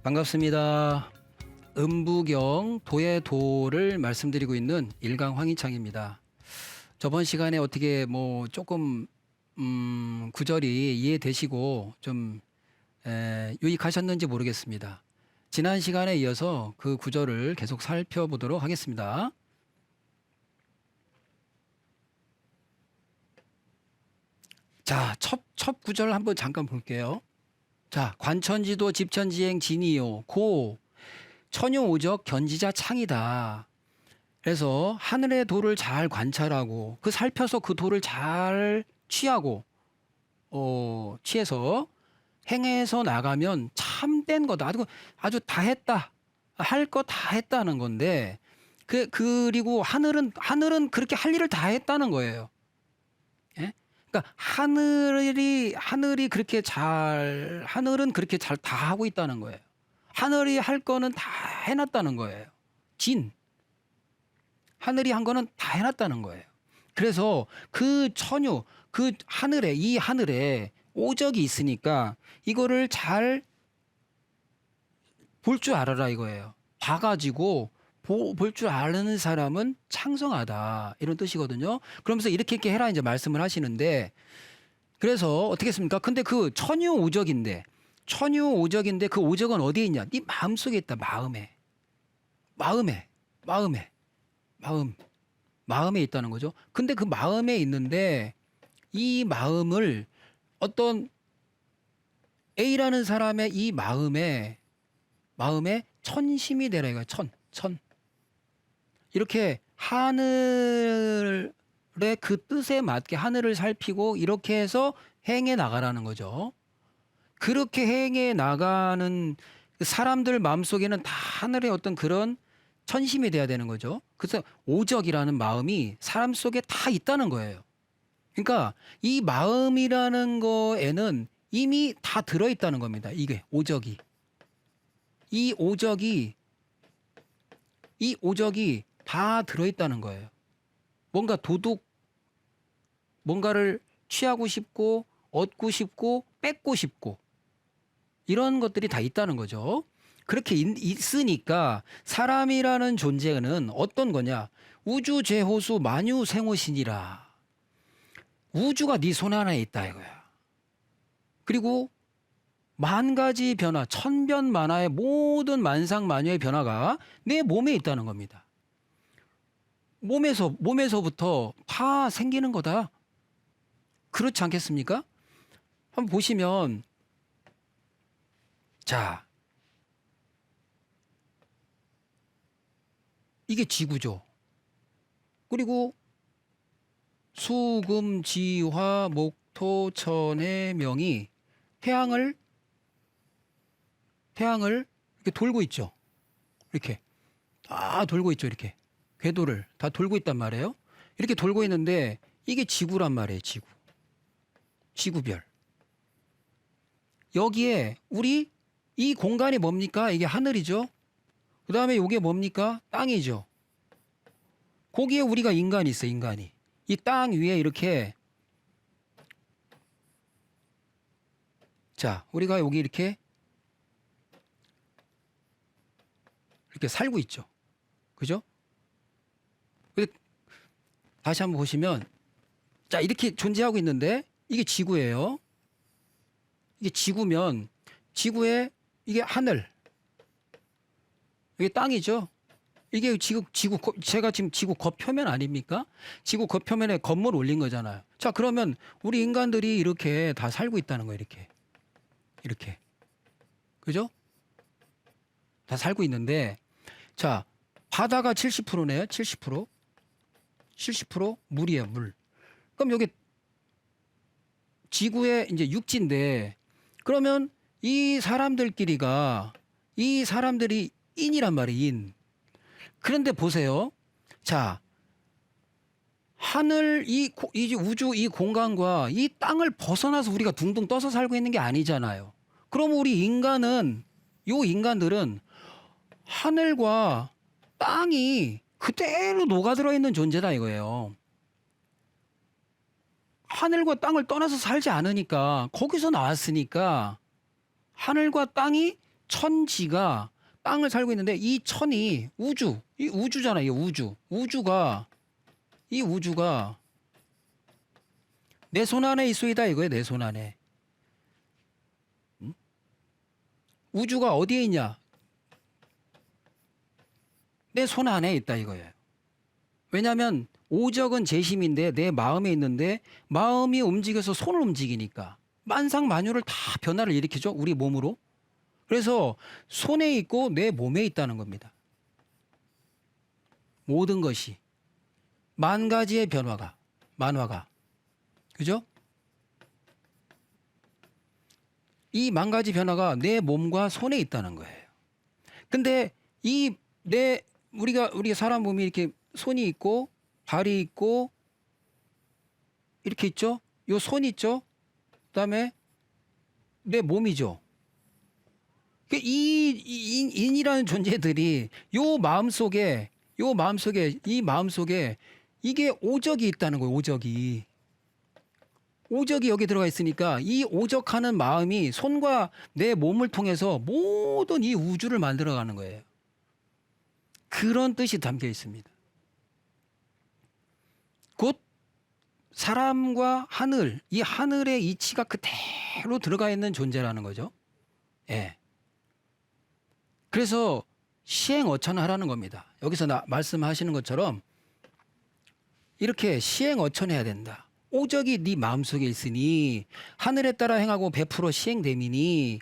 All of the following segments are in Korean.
반갑습니다. 음부경 도의 도를 말씀드리고 있는 일강 황희창입니다. 저번 시간에 어떻게 조금 구절이 이해되시고 좀 유익하셨는지 모르겠습니다. 지난 시간에 이어서 그 구절을 계속 살펴보도록 하겠습니다. 자, 첫 구절 한번 잠깐 볼게요. 자, 관천지도 집천지행 진이요 고 천유오적 견지자 창이다. 그래서 하늘의 도를 잘 관찰하고 그 살펴서 그 도를 잘 취하고 취해서 행해서 나가면 참된 거다. 아주 다 했다. 할 거 다 했다는 건데 그리고 하늘은 그렇게 할 일을 다 했다는 거예요. 예? 그러니까 하늘은 그렇게 잘 다 하고 있다는 거예요. 하늘이 할 거는 다 해놨다는 거예요. 하늘이 한 거는 다 해놨다는 거예요. 그래서 그 천유, 이 하늘에 오적이 있으니까 이거를 잘 볼 줄 알아라 이거예요. 봐가지고 볼 줄 아는 사람은 창성하다 이런 뜻이거든요. 그러면서 이렇게 해라 이제 말씀을 하시는데, 그래서 어떻게 했습니까? 근데 그 천유오적인데 그 오적은 어디에 있냐? 네 마음속에 있다. 마음에 있다는 거죠. 근데 그 마음에 있는데 이 마음을 어떤 A라는 사람의 이 마음에 천심이 되라 이거야. 천. 이렇게 하늘의 그 뜻에 맞게 하늘을 살피고 이렇게 해서 행해 나가라는 거죠. 그렇게 행해 나가는 사람들 마음속에는 다 하늘의 어떤 그런 천심이 돼야 되는 거죠. 그래서 오적이라는 마음이 사람 속에 다 있다는 거예요. 그러니까 이 마음이라는 거에는 이미 다 들어있다는 겁니다. 이게 오적이. 이 오적이 다 들어있다는 거예요. 뭔가를 취하고 싶고 얻고 싶고 뺏고 싶고 이런 것들이 다 있다는 거죠. 그렇게 있으니까 사람이라는 존재는 어떤 거냐? 우주제호수 만유생호신이라. 우주가 네 손 안에 있다 이거야. 그리고 만 가지 변화, 천변만화의 모든 만상만유의 변화가 내 몸에 있다는 겁니다. 몸에서부터 다 생기는 거다. 그렇지 않겠습니까? 한번 보시면, 자, 이게 지구죠. 그리고 수금지화 목토 천의 명이 태양을 이렇게 돌고 있죠. 이렇게 다 돌고 있죠. 이렇게 궤도를 다 돌고 있단 말이에요. 이렇게 돌고 있는데 이게 지구란 말이에요. 지구별. 여기에 우리 이 공간이 뭡니까? 이게 하늘이죠. 그 다음에 이게 뭡니까? 땅이죠. 거기에 우리가 인간이 있어요. 인간이. 이 땅 위에 이렇게, 자, 우리가 여기 이렇게 살고 있죠. 그죠? 다시 한번 보시면, 자, 이렇게 존재하고 있는데 이게 지구예요. 이게 지구면 지구에 이게 하늘, 이게 땅이죠. 이게 제가 지금 지구 겉표면 아닙니까? 지구 겉표면에 건물 올린 거잖아요. 자, 그러면 우리 인간들이 이렇게 다 살고 있다는 거예요. 이렇게. 그죠? 다 살고 있는데, 자, 바다가 70%네요. 70% 물이에요, 물. 그럼 여기 지구의 이제 육지인데, 그러면 이 사람들이 인이란 말이에요, 인. 그런데 보세요. 자, 하늘, 이 우주, 이 공간과 이 땅을 벗어나서 우리가 둥둥 떠서 살고 있는 게 아니잖아요. 그럼 우리 인간들은 하늘과 땅이 그대로 녹아들어 있는 존재다 이거예요. 하늘과 땅을 떠나서 살지 않으니까, 거기서 나왔으니까 하늘과 땅이 천지가 땅을 살고 있는데 이 천이 이 우주잖아요. 이 이 우주가 내 손 안에 있소이다 이거예요. 내 손 안에. 우주가 어디에 있냐? 내 손 안에 있다 이거예요. 왜냐하면 오적은 재심인데 내 마음에 있는데 마음이 움직여서 손을 움직이니까 만상만유를 다 변화를 일으키죠. 우리 몸으로. 그래서 손에 있고 내 몸에 있다는 겁니다. 모든 것이 만 가지의 만화가 그죠? 이 만 가지 변화가 내 몸과 손에 있다는 거예요. 근데 우리가 사람 몸이 이렇게 손이 있고 발이 있고 이렇게 있죠? 요 손 있죠? 그다음에 내 몸이죠. 이 인이라는 존재들이 이 마음속에 이게 오적이 있다는 거예요. 오적이 여기 들어가 있으니까 이 오적하는 마음이 손과 내 몸을 통해서 모든 이 우주를 만들어가는 거예요. 그런 뜻이 담겨 있습니다. 곧 사람과 하늘, 이 하늘의 이치가 그대로 들어가 있는 존재라는 거죠. 예. 그래서 시행어천하라는 겁니다. 여기서 말씀하시는 것처럼 이렇게 시행어천해야 된다. 오적이 네 마음속에 있으니 하늘에 따라 행하고 100% 시행됨이니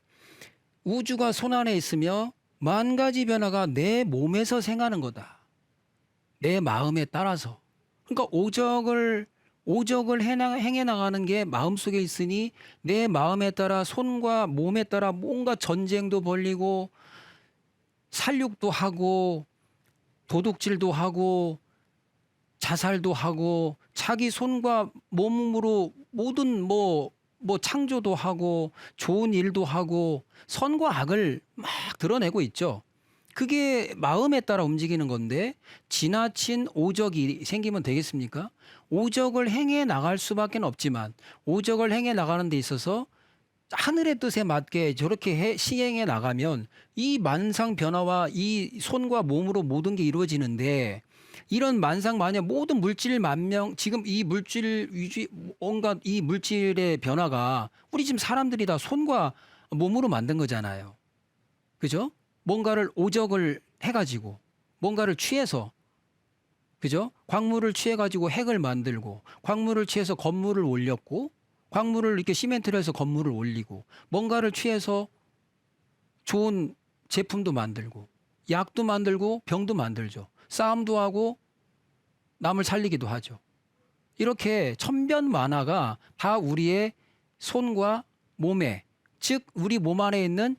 우주가 손안에 있으며 만 가지 변화가 내 몸에서 생하는 거다. 내 마음에 따라서. 그러니까 오적을 행해 나가는 게 마음속에 있으니 내 마음에 따라 손과 몸에 따라 뭔가 전쟁도 벌리고 살육도 하고 도둑질도 하고 자살도 하고 자기 손과 몸으로 모든 뭐 창조도 하고 좋은 일도 하고 선과 악을 막 드러내고 있죠. 그게 마음에 따라 움직이는 건데 지나친 오적이 생기면 되겠습니까? 오적을 행해 나갈 수밖에 없지만 오적을 행해 나가는 데 있어서 하늘의 뜻에 맞게 저렇게 시행해 나가면 이 만상 변화와 이 손과 몸으로 모든 게 이루어지는데 이런 만상만여 모든 물질 만명 지금 이 물질 위주 온갖 이 물질의 변화가 우리 지금 사람들이 다 손과 몸으로 만든 거잖아요. 그죠? 뭔가를 오적을 해가지고 뭔가를 취해서 그죠? 광물을 취해가지고 핵을 만들고 광물을 취해서 건물을 올렸고 광물을 이렇게 시멘트를 해서 건물을 올리고 뭔가를 취해서 좋은 제품도 만들고 약도 만들고 병도 만들죠. 싸움도 하고 남을 살리기도 하죠. 이렇게 천변만화가 다 우리의 손과 몸에 즉 우리 몸 안에 있는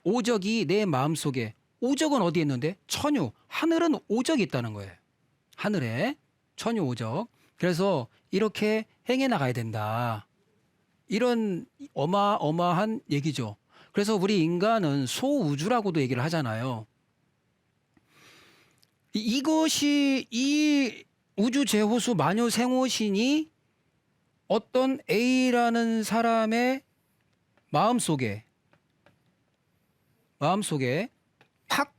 오적이 내 마음속에 오적은 어디에 있는데 천유 하늘은 오적이 있다는 거예요. 하늘에 천유 오적. 그래서 이렇게 행해 나가야 된다. 이런 어마어마한 얘기죠. 그래서 우리 인간은 소우주라고도 얘기를 하잖아요. 이것이 이 우주 제호수 마녀 생호신이 어떤 A라는 사람의 마음속에 탁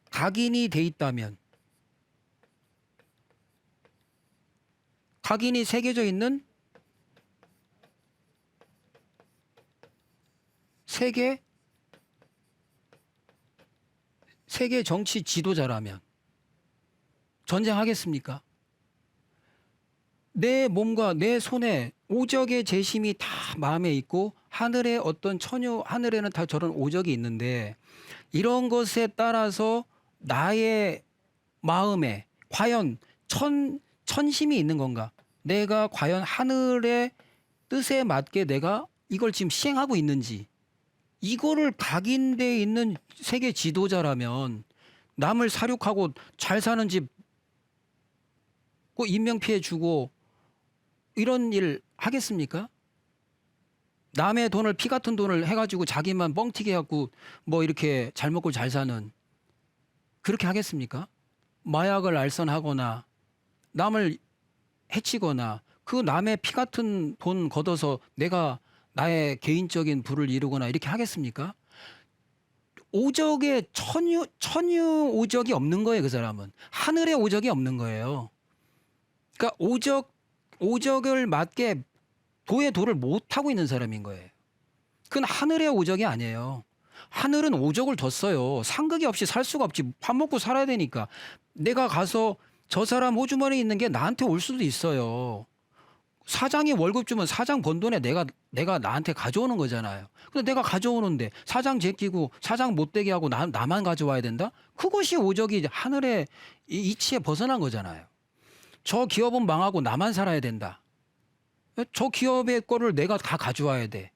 각인이 돼 있다면 각인이 새겨져 있는 세계 정치 지도자라면 전쟁하겠습니까? 내 몸과 내 손에 오적의 재심이 다 마음에 있고 하늘에 어떤 하늘에는 다 저런 오적이 있는데 이런 것에 따라서 나의 마음에 과연 천심이 있는 건가? 내가 과연 하늘의 뜻에 맞게 내가 이걸 지금 시행하고 있는지 이거를 각인돼 있는 세계 지도자라면 남을 사륙하고 잘 사는 집 인명피해 주고 이런 일 하겠습니까? 남의 돈을 피 같은 돈을 해가지고 자기만 뻥튀기 해갖고 뭐 이렇게 잘 먹고 잘 사는 그렇게 하겠습니까? 마약을 알선하거나 남을 해치거나 그 남의 피 같은 돈 걷어서 내가 나의 개인적인 부를 이루거나 이렇게 하겠습니까? 오적에 천유 오적이 없는 거예요. 그 사람은 하늘의 오적이 없는 거예요. 그러니까 오적을 맞게 도의 도를 못 하고 있는 사람인 거예요. 그건 하늘의 오적이 아니에요. 하늘은 오적을 뒀어요. 상극이 없이 살 수가 없지. 밥 먹고 살아야 되니까. 내가 가서 저 사람 호주머니에 있는 게 나한테 올 수도 있어요. 사장이 월급 주면 사장 번 돈에 내가 나한테 가져오는 거잖아요. 근데 내가 가져오는데 사장 제끼고 사장 못되게 하고 나만 가져와야 된다? 그것이 오적이 하늘의 이치에 벗어난 거잖아요. 저 기업은 망하고 나만 살아야 된다. 저 기업의 거를 내가 다 가져와야 돼.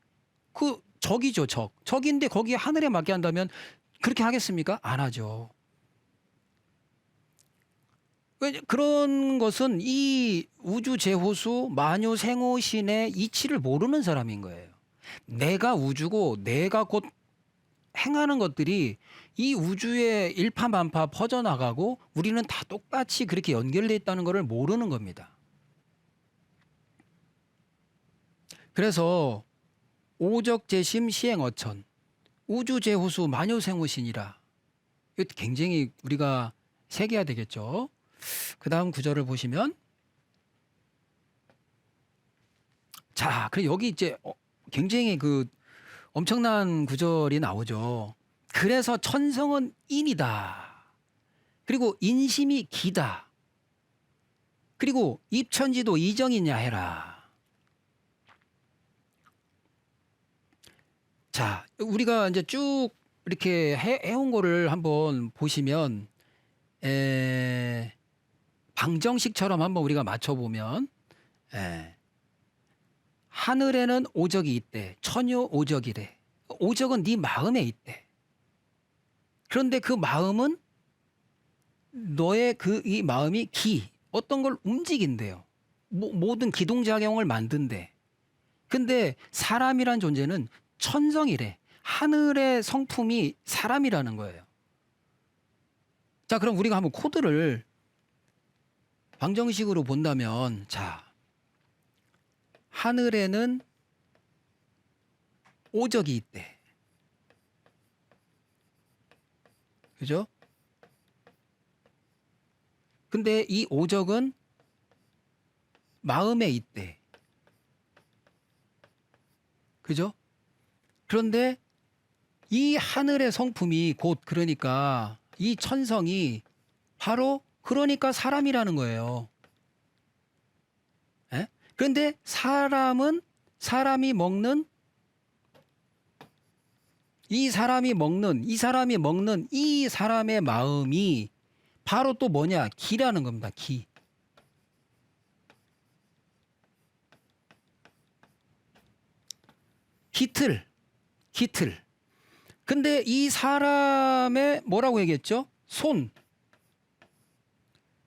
그 적이죠, 적. 적인데 거기에 하늘에 맞게 한다면 그렇게 하겠습니까? 안 하죠. 그런 것은 이 우주 제호수 만유 생호신의 이치를 모르는 사람인 거예요. 내가 우주고 내가 곧 행하는 것들이 이 우주에 일파만파 퍼져나가고 우리는 다 똑같이 그렇게 연결되어 있다는 것을 모르는 겁니다. 그래서 오적재심 시행어천 우주제호수 만유생호신이라 이거 굉장히 우리가 새겨야 되겠죠. 그 다음 구절을 보시면 자, 그래 여기 이제 굉장히 그 엄청난 구절이 나오죠. 그래서 천성은 인이다. 그리고 인심이 기다. 그리고 입천지도 이정이냐 해라. 자, 우리가 이제 쭉 이렇게 해온 거를 한번 보시면 방정식처럼 한번 우리가 맞춰보면 하늘에는 오적이 있대. 천유 오적이래. 오적은 네 마음에 있대. 그런데 그 마음은 너의 이 마음이 어떤 걸 움직인대요. 모든 기동작용을 만든대. 근데 사람이란 존재는 천성이래. 하늘의 성품이 사람이라는 거예요. 자, 그럼 우리가 한번 코드를 방정식으로 본다면, 자, 하늘에는 오적이 있대. 그죠? 근데 이 오적은 마음에 있대. 그죠? 그런데 이 하늘의 성품이 곧 그러니까 이 천성이 바로 그러니까 사람이라는 거예요. 에? 그런데 사람은 사람이 먹는 이 사람의 마음이 바로 또 뭐냐? 기라는 겁니다. 기. 기틀. 근데 이 사람의 뭐라고 얘기했죠?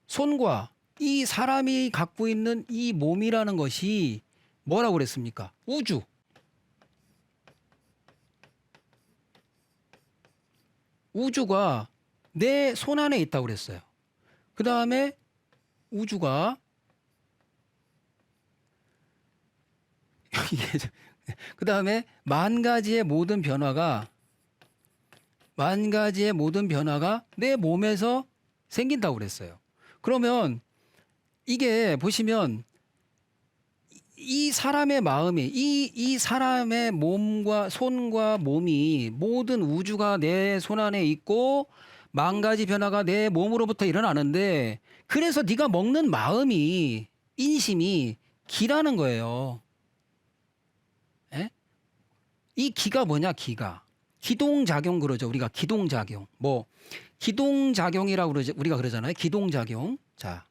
손과 이 사람이 갖고 있는 이 몸이라는 것이 뭐라고 그랬습니까? 우주가 내 손 안에 있다고 그랬어요. 그 다음에 우주가 그 다음에 만 가지의 모든 변화가 내 몸에서 생긴다고 그랬어요. 그러면 이게 보시면 이 사람의 마음이 이 사람의 몸과 손과 몸이 모든 우주가 내 손 안에 있고 만 가지 변화가 내 몸으로부터 일어나는데 그래서 네가 먹는 마음이 인심이 기라는 거예요. 에? 이 기가 뭐냐? 기동작용 그러죠. 우리가 기동작용. 기동작용이라고 그러죠. 우리가 그러잖아요. 기동작용. 자.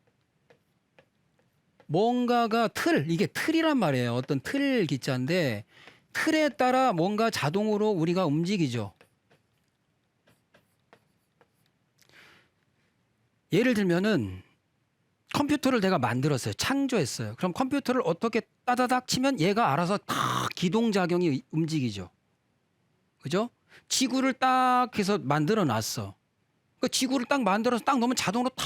뭔가가 이게 틀이란 말이에요. 어떤 틀 기자인데 틀에 따라 뭔가 자동으로 우리가 움직이죠. 예를 들면은 컴퓨터를 내가 만들었어요. 창조했어요. 그럼 컴퓨터를 어떻게 따다닥 치면 얘가 알아서 다 기동작용이 움직이죠. 그죠? 지구를 딱 해서 만들어 놨어. 그 지구를 딱 만들어서 딱 넣으면 자동으로 다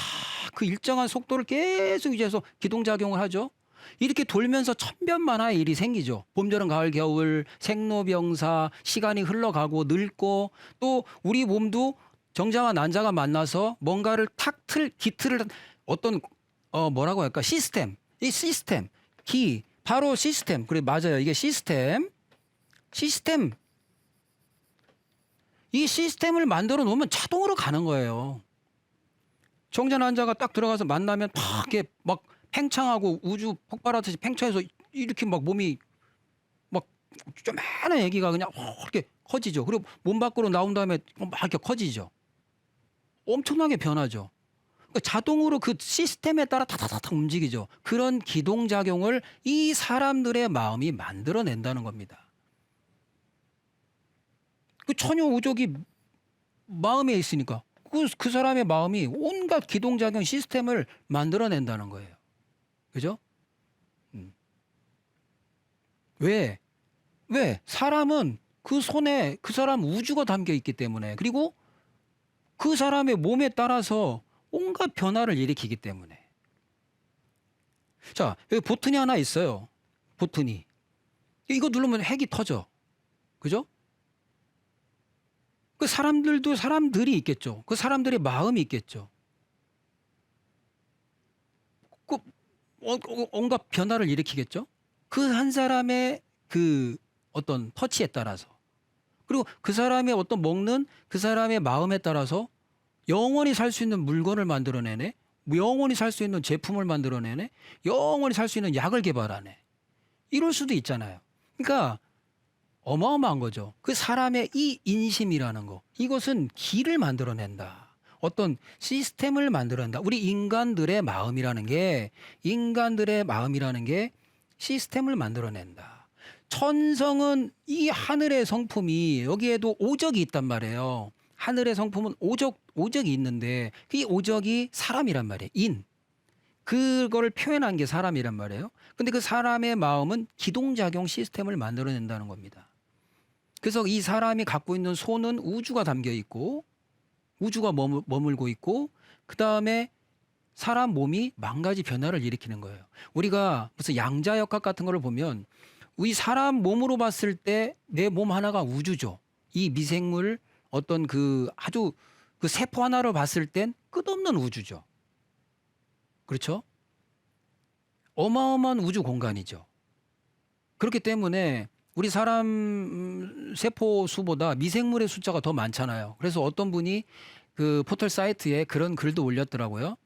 그 일정한 속도를 계속 유지해서 기동작용을 하죠. 이렇게 돌면서 천변만화의 일이 생기죠. 봄, 여름, 가을, 겨울, 생로병사, 시간이 흘러가고 늙고 또 우리 몸도 정자와 난자가 만나서 뭔가를 기틀을 어떤 뭐라고 할까? 시스템. 이 시스템. 바로 시스템. 그래 맞아요. 이게 시스템. 이 시스템을 만들어 놓으면 자동으로 가는 거예요. 정자 난자가 딱 들어가서 만나면 막 이렇게 막 팽창하고 우주 폭발하듯이 팽창해서 이렇게 막 몸이 막 조그마한 애기가 그냥 이렇게 커지죠. 그리고 몸 밖으로 나온 다음에 막 이렇게 커지죠. 엄청나게 변하죠. 그러니까 자동으로 그 시스템에 따라 타타타타 움직이죠. 그런 기동작용을 이 사람들의 마음이 만들어낸다는 겁니다. 그 천여 우족이 마음에 있으니까 그 사람의 마음이 온갖 기동작용 시스템을 만들어낸다는 거예요. 그죠? 왜? 사람은 그 손에 그 사람 우주가 담겨 있기 때문에 그리고 그 사람의 몸에 따라서 온갖 변화를 일으키기 때문에. 자, 여기 버튼이 하나 있어요. 버튼이. 이거 누르면 핵이 터져. 그죠? 그 사람들도 사람들이 있겠죠. 그 사람들의 마음이 있겠죠. 그 온갖 변화를 일으키겠죠. 그 한 사람의 그 어떤 터치에 따라서. 그리고 그 사람의 어떤 먹는 그 사람의 마음에 따라서 영원히 살 수 있는 물건을 만들어내네. 영원히 살 수 있는 제품을 만들어내네. 영원히 살 수 있는 약을 개발하네. 이럴 수도 있잖아요. 그러니까 어마어마한 거죠. 그 사람의 이 인심이라는 거. 이것은 기를 만들어낸다. 어떤 시스템을 만들어낸다. 우리 인간들의 마음이라는 게 시스템을 만들어낸다. 천성은 이 하늘의 성품이 여기에도 오적이 있단 말이에요. 하늘의 성품은 오적이 있는데 이 오적이 사람이란 말이에요. 그거를 표현한 게 사람이란 말이에요. 근데 그 사람의 마음은 기동작용 시스템을 만들어낸다는 겁니다. 그래서 이 사람이 갖고 있는 손은 우주가 담겨 있고 우주가 머물고 있고 그 다음에 사람 몸이 만 가지 변화를 일으키는 거예요. 우리가 무슨 양자역학 같은 거를 보면 우리 사람 몸으로 봤을 때 내 몸 하나가 우주죠. 이 미생물 어떤 아주 그 세포 하나로 봤을 땐 끝없는 우주죠. 그렇죠? 어마어마한 우주 공간이죠. 그렇기 때문에 우리 사람 세포 수보다 미생물의 숫자가 더 많잖아요. 그래서 어떤 분이 그 포털 사이트에 그런 글도 올렸더라고요.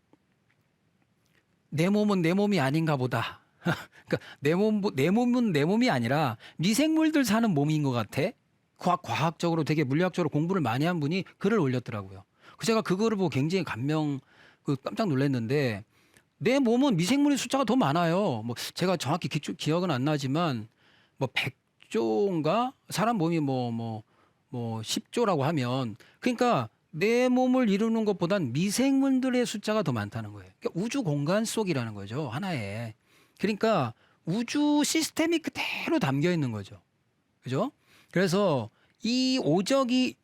내 몸은 내 몸이 아닌가 보다. 그러니까 내 몸은 내 몸이 아니라 미생물들 사는 몸인 것 같아. 과학적으로 되게 물리학적으로 공부를 많이 한 분이 글을 올렸더라고요. 제가 그거를 보고 굉장히 깜짝 놀랐는데 내 몸은 미생물의 숫자가 더 많아요. 뭐 제가 정확히 기억은 안 나지만 뭐 100조인가? 사람 몸이 뭐 10조라고 하면 그러니까 내 몸을 이루는 것보단 미생물들의 숫자가 더 많다는 거예요. 그러니까 우주 공간 속이라는 거죠. 하나에. 그러니까 우주 시스템이 그대로 담겨 있는 거죠. 그죠? 그래서 이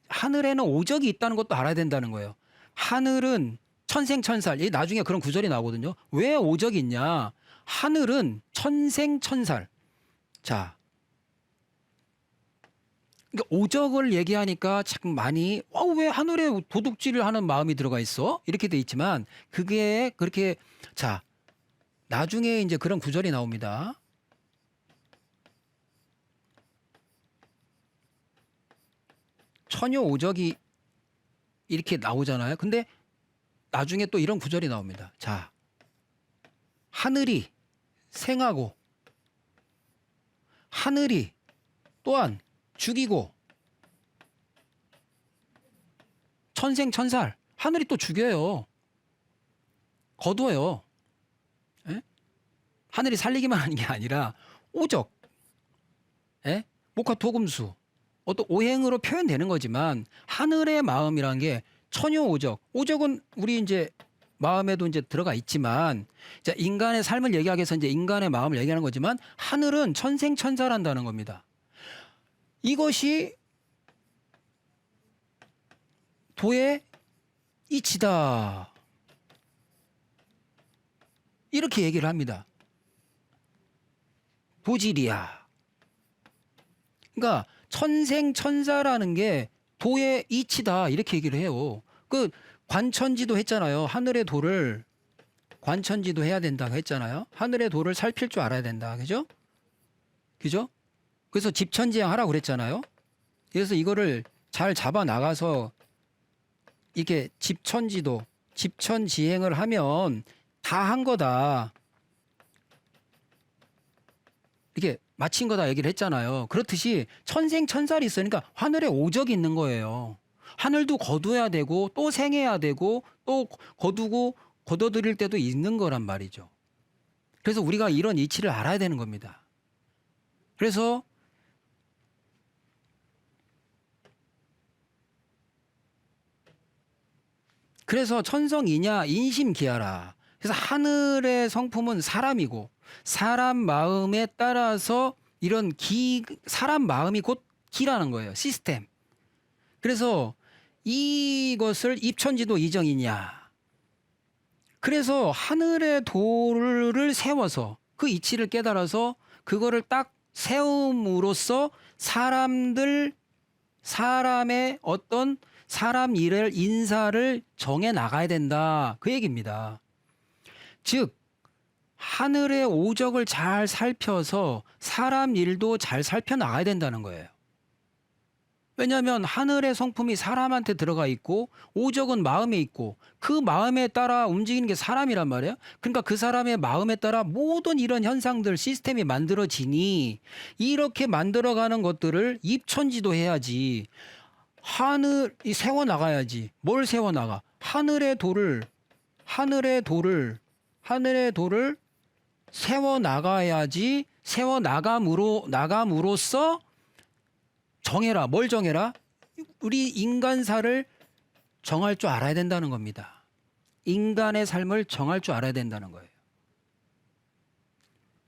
하늘에는 오적이 있다는 것도 알아야 된다는 거예요. 하늘은 천생천살. 나중에 그런 구절이 나오거든요. 왜 오적이 있냐? 하늘은 천생천살. 자, 그러니까 오적을 얘기하니까 참 많이 왜 하늘에 도둑질을 하는 마음이 들어가 있어? 이렇게 돼 있지만 그게 그렇게 자 나중에 이제 그런 구절이 나옵니다. 천여 오적이 이렇게 나오잖아요. 근데 나중에 또 이런 구절이 나옵니다. 자, 하늘이 생하고 하늘이 또한 죽이고 천생천살 하늘이 또 죽여요. 거둬요. 에? 하늘이 살리기만 하는 게 아니라 오적, 목화토금수 어떤 오행으로 표현되는 거지만 하늘의 마음이라는 게 천여오적. 오적은 우리 이제 마음에도 이제 들어가 있지만 자, 인간의 삶을 얘기하기 위해서 이제 인간의 마음을 얘기하는 거지만 하늘은 천생천사란다는 겁니다. 이것이 도의 이치다. 이렇게 얘기를 합니다. 도질이야. 그러니까 천생천사라는 게 도의 이치다 이렇게 얘기를 해요. 그 관천지도 했잖아요. 하늘의 도를 관천지도 해야 된다고 했잖아요. 하늘의 도를 살필 줄 알아야 된다. 그죠? 그죠? 그래서 집천지행 하라고 그랬잖아요. 그래서 이거를 잘 잡아 나가서 이게 집천지도 집천지행을 하면 다 한 거다. 이게 마친 거다 얘기를 했잖아요. 그렇듯이 천생천살이 있으니까 하늘에 오적이 있는 거예요. 하늘도 거둬야 되고 또 생해야 되고 또 거두고 거둬들일 때도 있는 거란 말이죠. 그래서 우리가 이런 이치를 알아야 되는 겁니다. 그래서 천성이냐 인심기하라. 그래서 하늘의 성품은 사람이고 사람 마음에 따라서 이런 사람 마음이 곧 기라는 거예요. 시스템. 그래서 이것을 입천지도 이정이냐. 그래서 하늘의 도를 세워서 그 이치를 깨달아서 그거를 딱 세움으로써 사람의 어떤 사람 일을 인사를 정해 나가야 된다. 그 얘기입니다. 즉 하늘의 오적을 잘 살펴서 사람 일도 잘 살펴나가야 된다는 거예요. 왜냐하면 하늘의 성품이 사람한테 들어가 있고 오적은 마음에 있고 그 마음에 따라 움직이는 게 사람이란 말이에요. 그러니까 그 사람의 마음에 따라 모든 이런 현상들 시스템이 만들어지니 이렇게 만들어가는 것들을 입천지도 해야지. 하늘이 세워나가야지. 뭘 세워나가? 하늘의 도를 세워나가야지. 나감으로써 정해라. 뭘 정해라? 우리 인간사를 정할 줄 알아야 된다는 겁니다. 인간의 삶을 정할 줄 알아야 된다는 거예요.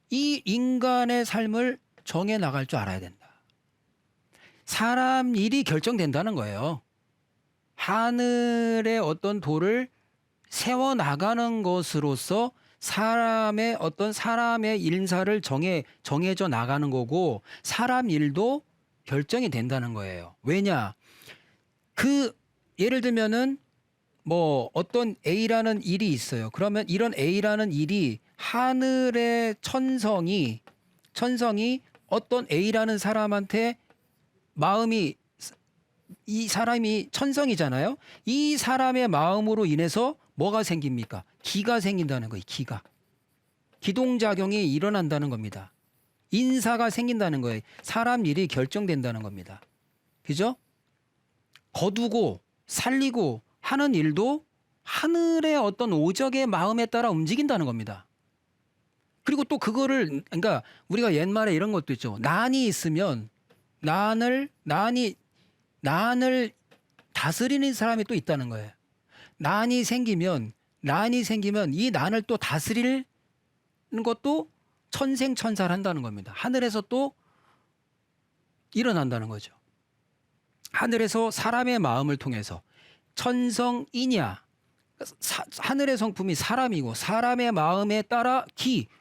이 인간의 삶을 정해 나갈 줄 알아야 된다. 사람 일이 결정된다는 거예요. 하늘의 어떤 도를 세워나가는 것으로서 사람의 인사를 정해져 나가는 거고 사람 일도 결정이 된다는 거예요. 왜냐? 예를 들면은 뭐 어떤 A라는 일이 있어요. 그러면 이런 A라는 일이 하늘의 천성이 어떤 A라는 사람한테 이 사람이 천성이잖아요. 이 사람의 마음으로 인해서 뭐가 생깁니까? 기가 생긴다는 거예요. 기동작용이 일어난다는 겁니다. 인사가 생긴다는 거예요. 사람 일이 결정된다는 겁니다. 그죠? 거두고 살리고 하는 일도 하늘의 어떤 오적의 마음에 따라 움직인다는 겁니다. 그리고 또 그러니까 우리가 옛말에 이런 것도 있죠. 난이 있으면 난을 다스리는 사람이 또 있다는 거예요. 난이 생기면 이 난을 또 다스리는 것도 천생천사한다는 겁니다. 하늘에서 또 일어난다는 거죠. 하늘에서 사람의 마음을 통해서 천성이냐 하늘의 성품이 사람이고 사람의 마음에 따라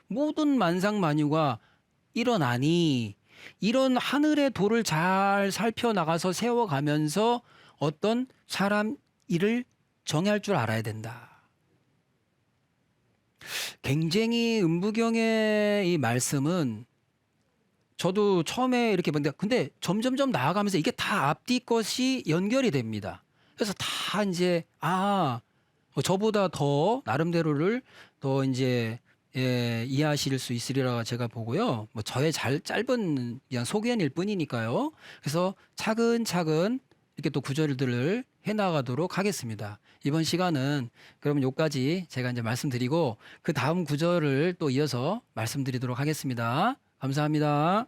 모든 만상만유가 일어나니 이런 하늘의 도를 잘 살펴나가서 세워가면서 어떤 사람 일을 정할 줄 알아야 된다. 굉장히 은부경의 이 말씀은 저도 처음에 이렇게 봤는데 근데 점점점 나아가면서 이게 다 앞뒤 것이 연결이 됩니다. 그래서 다 이제 저보다 더 나름대로를 더 이제 이해하실 수 있으리라 제가 보고요. 뭐 저의 짧은 그냥 소견일 뿐이니까요. 그래서 차근차근 이렇게 또 구절들을 해나가도록 하겠습니다. 이번 시간은 그러면 여기까지 제가 이제 말씀드리고 그 다음 구절을 또 이어서 말씀드리도록 하겠습니다. 감사합니다.